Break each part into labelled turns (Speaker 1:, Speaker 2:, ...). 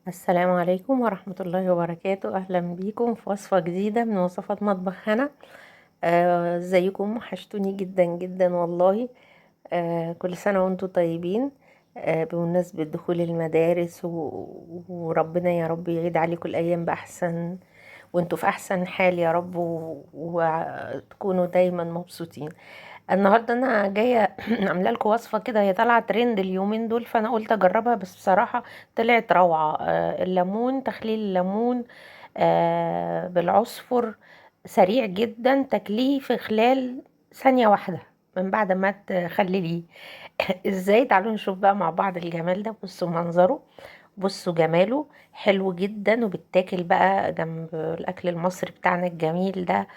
Speaker 1: السلام عليكم ورحمة الله وبركاته. أهلا بيكم في وصفة جديدة من وصفات مطبخ هنا. ازيكم؟ وحشتوني جدا جدا والله. كل سنة وانتم طيبين. بمناسبة دخول المدارس وربنا يا رب يعيد عليكم الأيام بأحسن، وانتوا في أحسن حال يا رب، وتكونوا دايما مبسوطين. النهارده انا جايه عامله لكم وصفه كده، هي طالعه ترند اليومين دول، فانا قلت اجربها. بس بصراحه طلعت روعه. الليمون، تخليل الليمون بالعصفر، سريع جدا تكليه في خلال ثانيه واحده من بعد ما تخلليه. ازاي؟ تعالوا نشوف بقى مع بعض الجمال ده. بصوا منظره، بصوا جماله، حلو جدا وبتاكل بقى جنب الاكل المصري بتاعنا الجميل ده.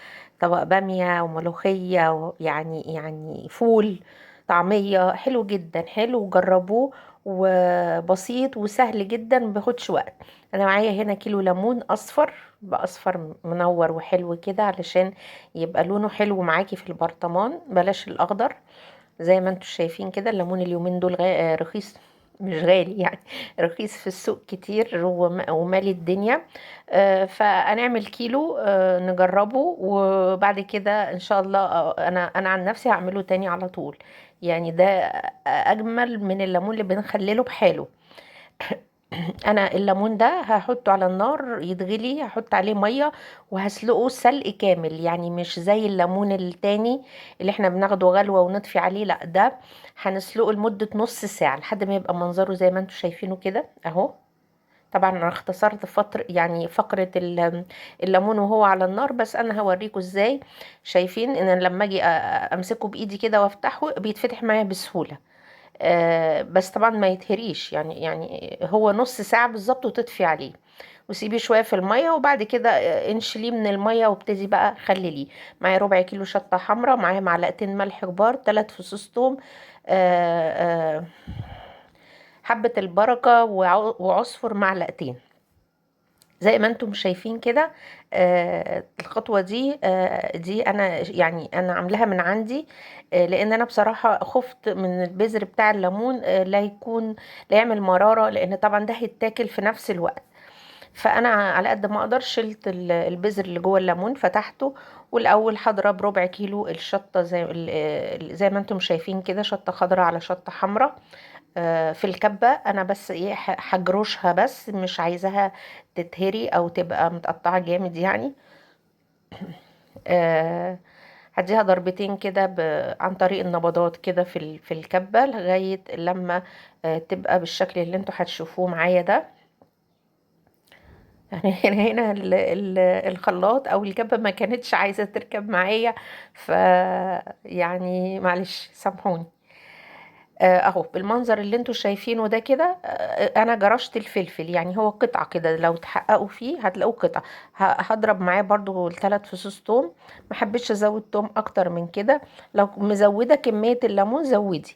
Speaker 1: طبق بامية وملوخية يعني فول، طعمية، حلو جدا، حلو، جربوه. وبسيط وسهل جدا، مبياخدش وقت. انا معايا هنا كيلو ليمون اصفر، باصفر منور وحلو كده، علشان يبقى لونه حلو معاكي في البرطمان، بلاش الاخضر. زي ما انتم شايفين كده، الليمون اليومين دول رخيص، مش غالي يعني، رخيص في السوق كتير ومالي الدنيا. فهنعمل كيلو نجربه، وبعد كده ان شاء الله انا عن نفسي هعمله تاني على طول. يعني ده اجمل من الليمون اللي بنخلله بحاله. انا الليمون ده هحطه على النار يتغلي، هحط عليه ميه وهسلقه سلق كامل، يعني مش زي الليمون التاني اللي احنا بناخده غلوه ونطفي عليه، لا ده هنسلقه لمده نص ساعه لحد ما يبقى منظره زي ما انتم شايفينه كده اهو. طبعا انا اختصرت يعني فقره الليمون وهو على النار، بس انا هوريكم ازاي. شايفين ان لما اجي امسكه بايدي كده وافتحه بيتفتح معايا بسهوله. بس طبعا ما يتهريش، يعني هو نص ساعة بالظبط وتطفي عليه، وسيبيه شوية في المية، وبعد كده انشليه من المية وابتدي بقى خلليه. معايا ربع كيلو شطة حمراء، معايا معلقتين ملح كبار، 3 فصوص توم، آه، حبة البركة، وعصفر معلقتين، زي ما انتم شايفين كده. الخطوة دي انا عاملاها من عندي. لان انا بصراحة خفت من البذر بتاع الليمون، لا يعمل مرارة، لان طبعا ده هيتاكل في نفس الوقت. فانا على قد ما اقدر شلت البذر اللي جوه الليمون، فتحته. والاول هضرب ربع كيلو الشطه زي ما انتم شايفين كده، شطه خضراء على شطه حمراء في الكبه. انا بس ايه، هجروشها، بس مش عايزاها تتهري او تبقى متقطعه جامد يعني. آه، هديها ضربتين كده عن طريق النبضات كده في الكبه، لغايه لما تبقى بالشكل اللي انتوا هتشوفوه معايا ده. يعني هنا الخلاط او الكبه ما كانتش عايزه تركب معايا، ف يعني معلش سامحوني. اهو بالمنظر اللي انتوا شايفينه ده كده. انا جرشت الفلفل، يعني هو قطعه كده، لو تحققوا فيه هتلاقوه قطعه. هضرب معاه برضو الثلاث فصوص توم، ما حبيتش ازود توم اكتر من كده. لو مزوده كميه الليمون زودي.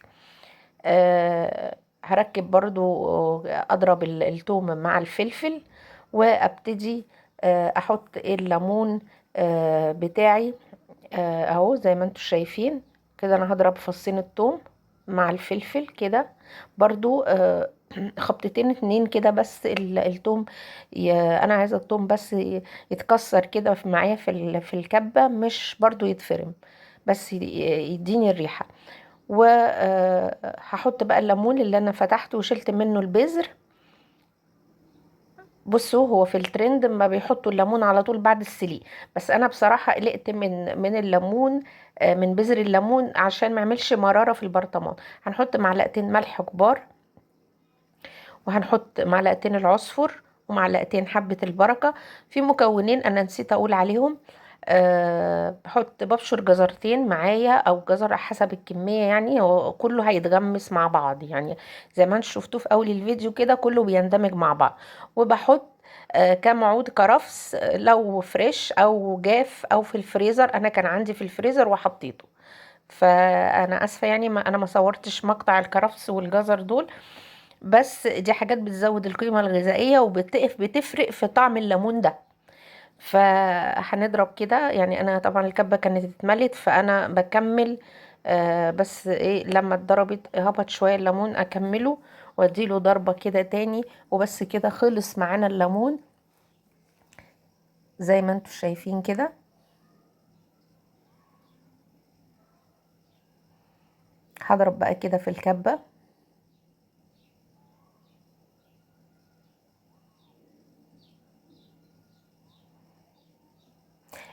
Speaker 1: هركب برضو، اضرب التوم مع الفلفل، وابتدي احط الليمون بتاعي. اهو زي ما انتوا شايفين كده، انا هضرب فصين التوم مع الفلفل كده برضو، خبطتين اتنين كده بس التوم. انا عايزه التوم بس يتكسر كده معايا في الكبه، مش برضو يتفرم، بس يديني الريحه. وهحط بقى الليمون اللي انا فتحته وشلت منه البذر. بصوا، هو في الترند ما بيحطوا الليمون على طول بعد السليق، بس انا بصراحة قلقت من الليمون، من بذر الليمون، عشان ما يعملش مرارة في البرطمان. هنحط معلقتين ملح كبار، وهنحط معلقتين العصفر، ومعلقتين حبة البركة. في مكونين انا نسيت اقول عليهم. ببشر جزرتين معايا، او جزر حسب الكمية، يعني هو كله هيتغمس مع بعض يعني، زي ما انتم شفتوه في اول الفيديو كده، كله بيندمج مع بعض. وبحط كام عود كرفس، لو فريش او جاف او في الفريزر. انا كان عندي في الفريزر وحطيته، فانا اسفة يعني، ما انا ما صورتش مقطع الكرفس والجزر دول. بس دي حاجات بتزود القيمة الغذائية وبتفرق في طعم الليمون ده. فهنضرب كده، يعني انا طبعا الكبة كانت اتملت، فانا بكمل. بس ايه، لما اتضربت هبط شوية الليمون اكمله، واديله ضربة كده تاني، وبس كده خلص معانا الليمون زي ما انتوا شايفين كده. هضرب بقى كده في الكبة.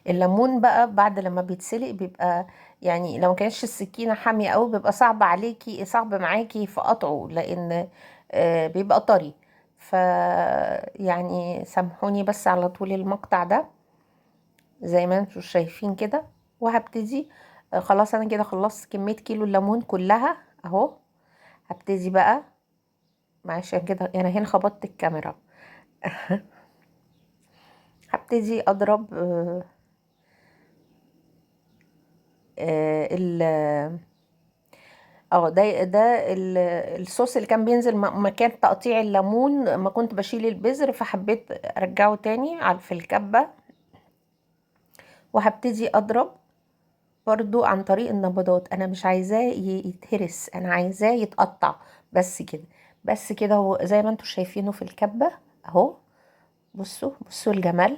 Speaker 1: الليمون بقى بعد لما بيتسلق بيبقى، يعني لو كانش السكينة حامية قوي بيبقى صعب عليكي، صعب معاكي في قطعه، لان بيبقى طري. ف يعني سامحوني بس على طول المقطع ده زي ما انتوا شايفين كده. وهبتدي خلاص انا كده خلصت كمية كيلو الليمون كلها اهو. هبتدي بقى، معلش كده انا هنا خبطت الكاميرا. هبتدي اضرب ال الصوص اللي كان بينزل مكان تقطيع الليمون، ما كنت بشيل البذر فحبيت ارجعه تاني في الكبة. وهبتدي اضرب برضو عن طريق النبضات، انا مش عايزاه يتهرس، انا عايزاه يتقطع بس كده. بس كده هو زي ما انتوا شايفينه في الكبة اهو. بصوا بصوا الجمال،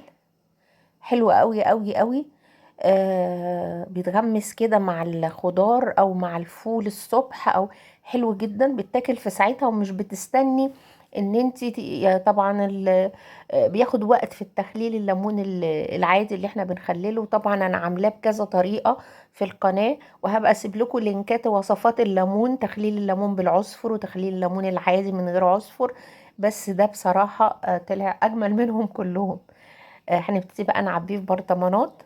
Speaker 1: حلو قوي قوي قوي. بيتغمس كده مع الخضار او مع الفول الصبح، او حلو جدا بيتاكل في ساعتها، ومش بتستني ان انت طبعا بياخد وقت في التخليل. الليمون العادي اللي احنا بنخلله طبعا انا عاملاه بكذا طريقة في القناة، وهبقى اسيب لكم لينكات وصفات الليمون، تخليل الليمون بالعصفر وتخليل الليمون العادي من غير عصفر. بس ده بصراحة طلع اجمل منهم كلهم. هنبتدي بقى نعبيه في برطمانات.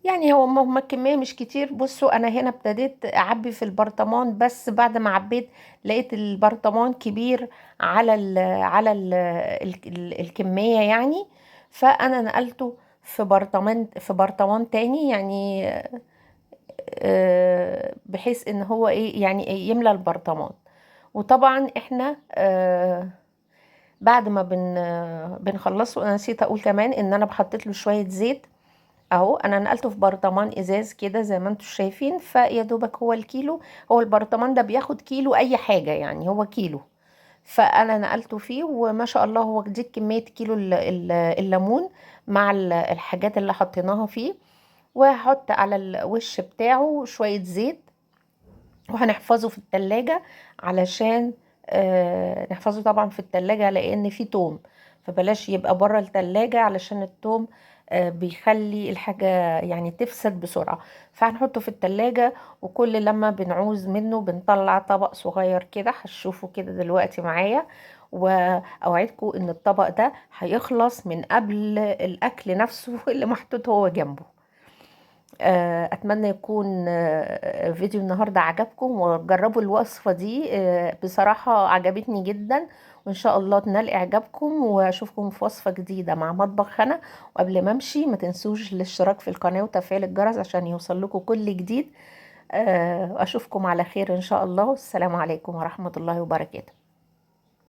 Speaker 1: يعني هو هما الكمية مش كتير. بصوا انا هنا ابتديت اعبي في البرطمان، بس بعد ما عبيت لقيت البرطمان كبير على الكمية يعني. فانا نقلته في برطمان تاني يعني، بحيث ان هو ايه يعني يملى البرطمان. وطبعا احنا بعد ما بنخلصه، انا نسيت اقول كمان ان انا بحطيت له شوية زيت اهو. انا نقلته في برطمان ازاز كده زي ما انتم شايفين، فيا دوبك هو الكيلو، هو البرطمان ده بياخد كيلو اي حاجة يعني، هو كيلو. فانا نقلته فيه وما شاء الله هو دي كمية كيلو الليمون مع الحاجات اللي حطيناها فيه. وهحط على الوش بتاعه شوية زيت، وهنحفظه في التلاجة علشان نحفظه طبعا في التلاجة لان فيه توم، فبلاش يبقى بره التلاجة علشان التوم بيخلي الحاجة يعني تفسد بسرعة. فهنحطه في التلاجة، وكل لما بنعوز منه بنطلع طبق صغير كده، هتشوفوا كده دلوقتي معايا. واوعدكم ان الطبق ده هيخلص من قبل الاكل نفسه اللي محطوط هو جنبه. اتمنى يكون فيديو النهارده عجبكم، وجربوا الوصفه دي، بصراحه عجبتني جدا. وان شاء الله تنال اعجابكم، واشوفكم في وصفه جديده مع مطبخ هنا. وقبل ما امشي ما تنسوش الاشتراك في القناه وتفعيل الجرس عشان يوصل لكم كل جديد. اشوفكم على خير ان شاء الله. والسلام عليكم ورحمه الله وبركاته.